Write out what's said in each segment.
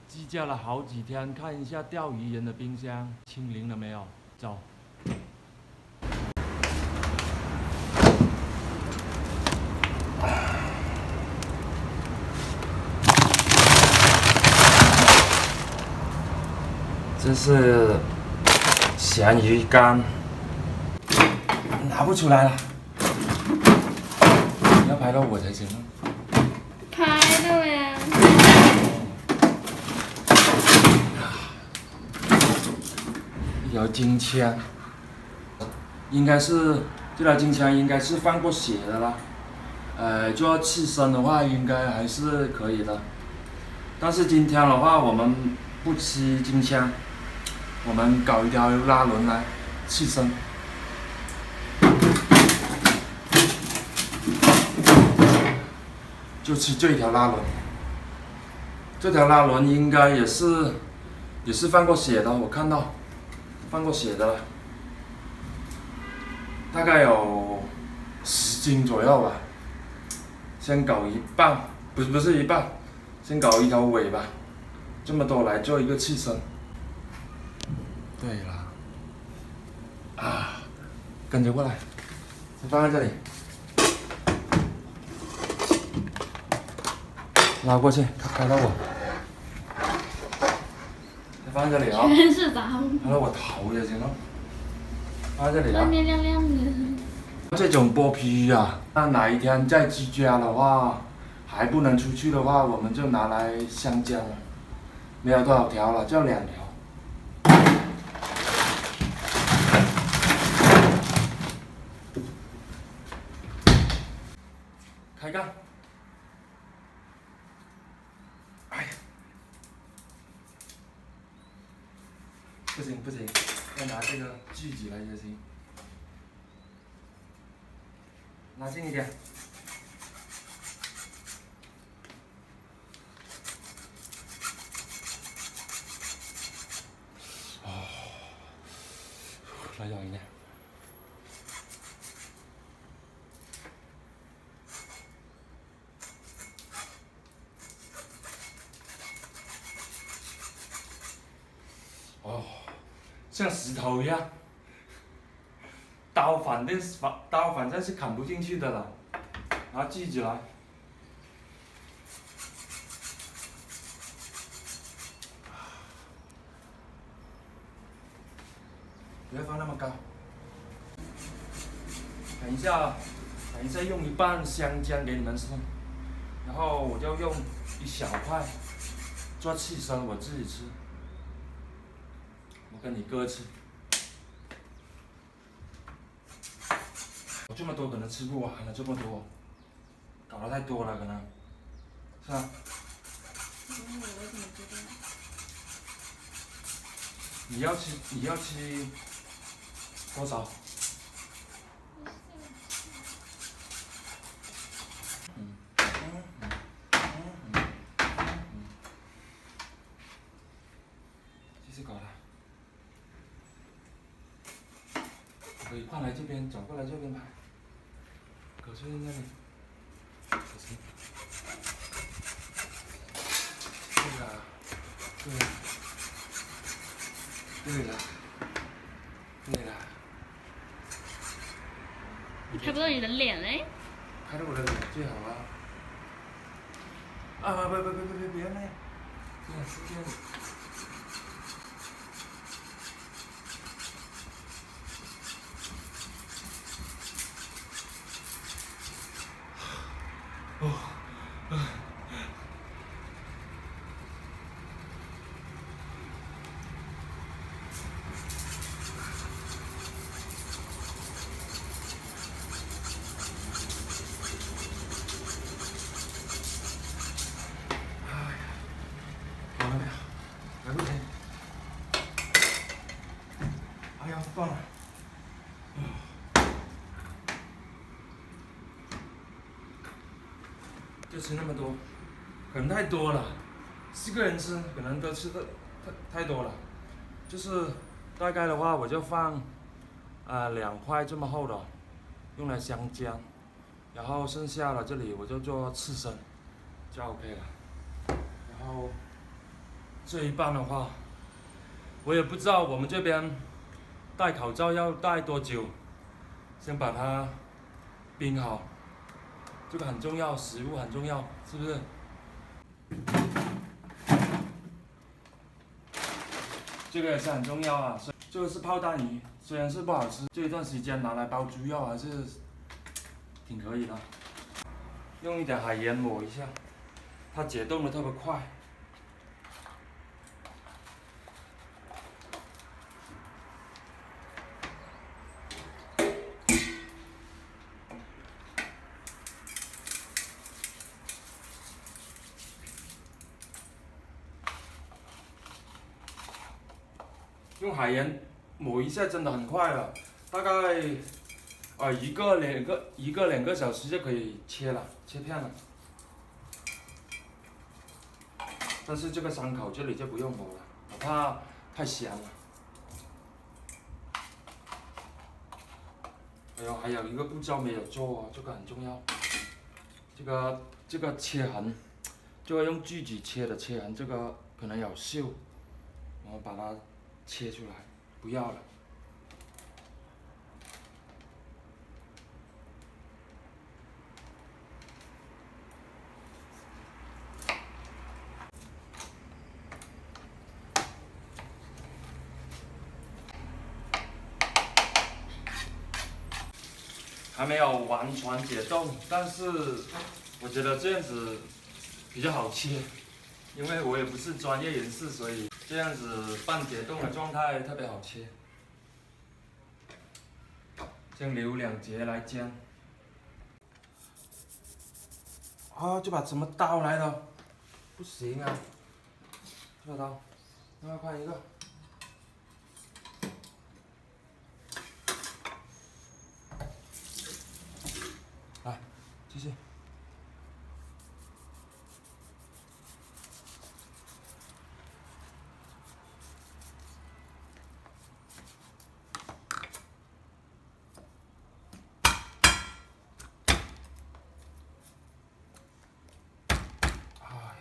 计价了好几天，看一下钓鱼人的冰箱清零了没有？走。这是咸鱼干，拿不出来了，你要拍到我才行啊。拍到呀。一条金枪，应该是这条金枪应该是放过血的啦。做刺身的话应该还是可以的，但是今天的话我们不吃金枪，我们搞一条拉轮来刺身。就吃这条拉轮，这条拉轮应该也是放过血的，我看到放过血的了，大概有10斤左右吧。先搞一半，不是一半，先搞一条尾巴，这么多来做一个刺身。对了，跟着过来，先放在这里。拉过去，拍到我，放在这里啊、全是杂物。拍到我头就行了，放在这里啊。亮亮亮的。这种剥皮鱼啊，那哪一天在居家的话，还不能出去的话，我们就拿来香江了。没有多少条了，就2条。开杠。哎呀，不行不行，要拿这个锯子来才行。拿近一点。来咬一点。像石头一样，刀反正是砍不进去的了。拿锯子来。不要放那么高。等一下用一半香姜给你们吃，然后我就用一小块做刺身，我自己吃。我跟你哥吃。我这么多可能吃不完了，这么多，搞得太多了可能，是吧？我怎么知道？你要吃多少？继续搞了。可以换来这边，转过来这边拍。可是那里，可惜。对了，对了，对了，对了。你拍不到你的脸嘞。拍到我的脸最好啊！别那样，这样是这样。完了没有？来不及。哎呀，断了。就吃那么多，可能太多了。4个人吃，可能都吃的太多了。就是大概的话，我就放2块这么厚的，用来香姜，然后剩下的这里我就做刺身，就 OK 了。然后这一半的话，我也不知道我们这边戴口罩要戴多久，先把它冰好，这个很重要，食物很重要，是不是？这个也是很重要啊，这个是泡蛋鱼，虽然是不好吃，这一段时间拿来煲猪肉还是挺可以的。用一点海盐抹一下，它解冻的特别快。用海盐抹一下真的很快了，大概一个两个小时就可以切片了。但是这个伤口这里就不用抹了，我怕太咸了。哎呦，还有一个步骤没有做啊，这个很重要。这个切痕，就要用锯子切的切痕，这个可能有锈，然后把它切出来，不要了。还没有完全解冻，但是我觉得这样子比较好切，因为我也不是专业人士，所以这样子半解冻的状态特别好切。先留2节来煎。啊，这把什么刀来的？不行啊，这把刀，另外换一个。来，继续。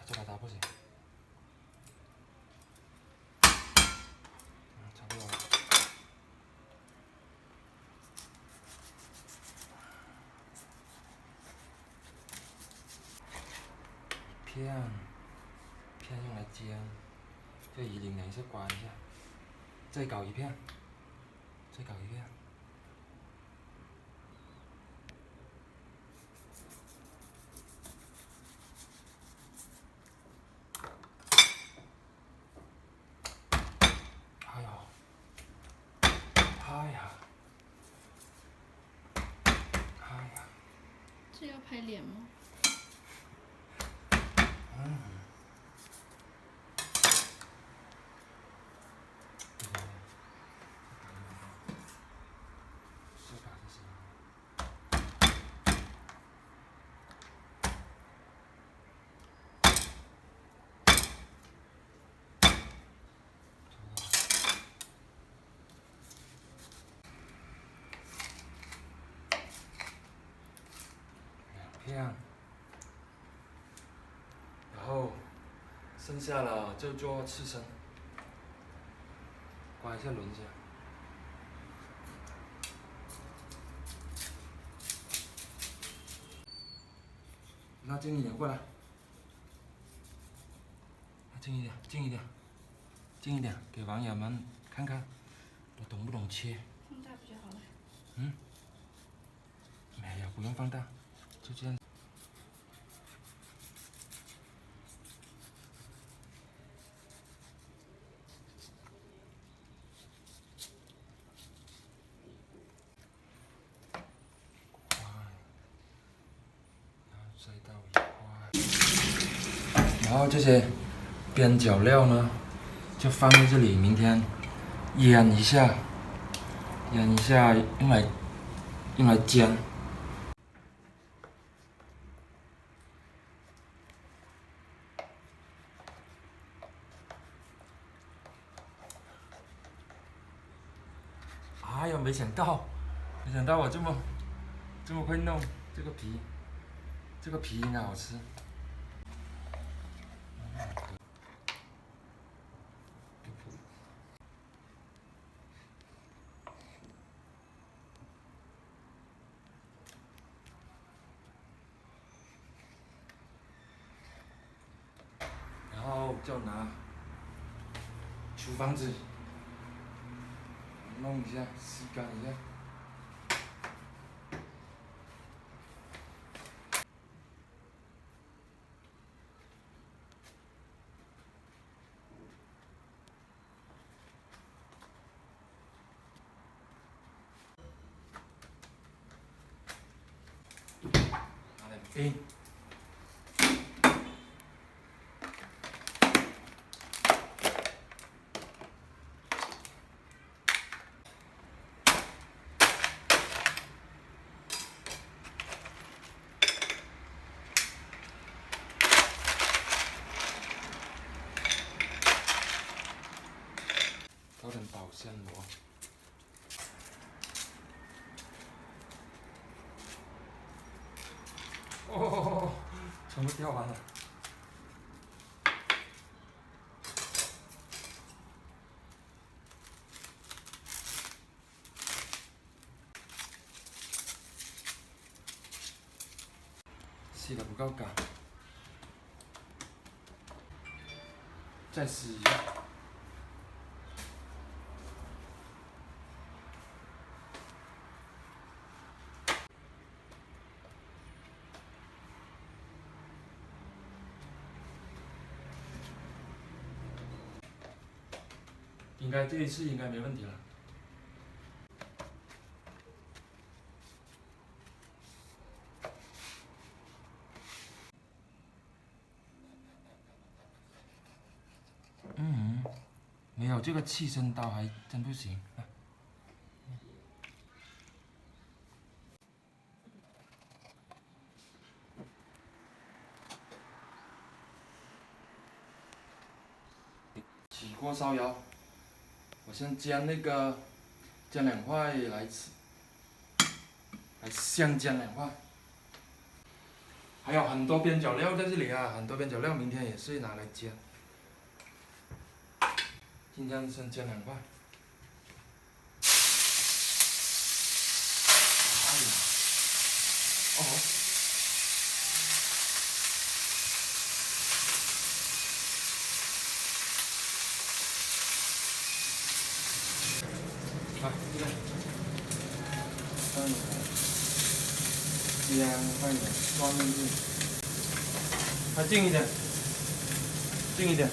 这把刀不行。差不多了。片用来煎，这1零2下关一下，再搞一片，再搞一片。哎呦，哎呀，哎呀。这要拍脸吗？片，然后剩下了就做刺身，刮一下轮子。那近一点，过来。近一点，近一点，近一点，给网友们看看我懂不懂切。放大比较好嘞。嗯，没有，不用放大，就这样。塞到一块，然后这些边角料呢，就放在这里，明天腌一下，用来煎。哎呀，没想到我这么会弄这个皮。这个皮应该好吃。就拿厨房纸弄一下，吸干一下。拿点冰。搞点保鲜膜。哦，全部掉完了。洗的不够干，再洗一下。应该这一次应该没问题了。没有这个气生刀还真不行。起锅烧窑，我先煎2块来吃，来香煎2块。还有很多边角料在这里啊，很多边角料，明天也是拿来煎。今天先煎2块。哦。来，这边，姜放一点，放进去，还近一点，近一点。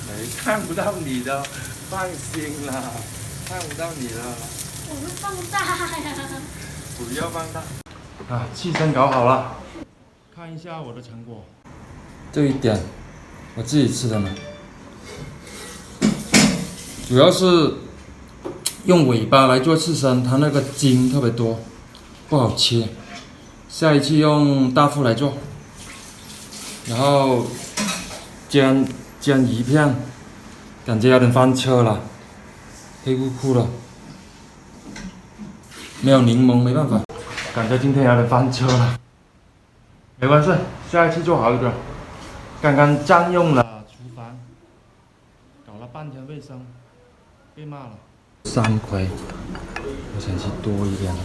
没看不到你的，放心啦，看不到你了。我是放大呀。不要放大。啊，气生搞好了，看一下我的成果。这一点，我自己吃的呢。主要是用尾巴来做刺身，它那个筋特别多，不好切。下一期用大腹来做，然后煎鱼片，感觉有点翻车了，黑乎乎的，没有柠檬没办法，感觉今天有点翻车了，没关系，下一期做好一点。刚刚占用了厨房，搞了半天卫生，被骂了。3块，我想吃多一点了。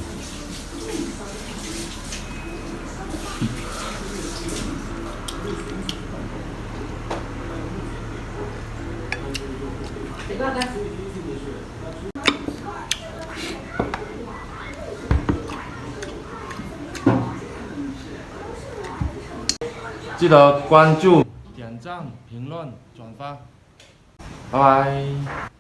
记得关注、点赞、评论、转发，拜拜。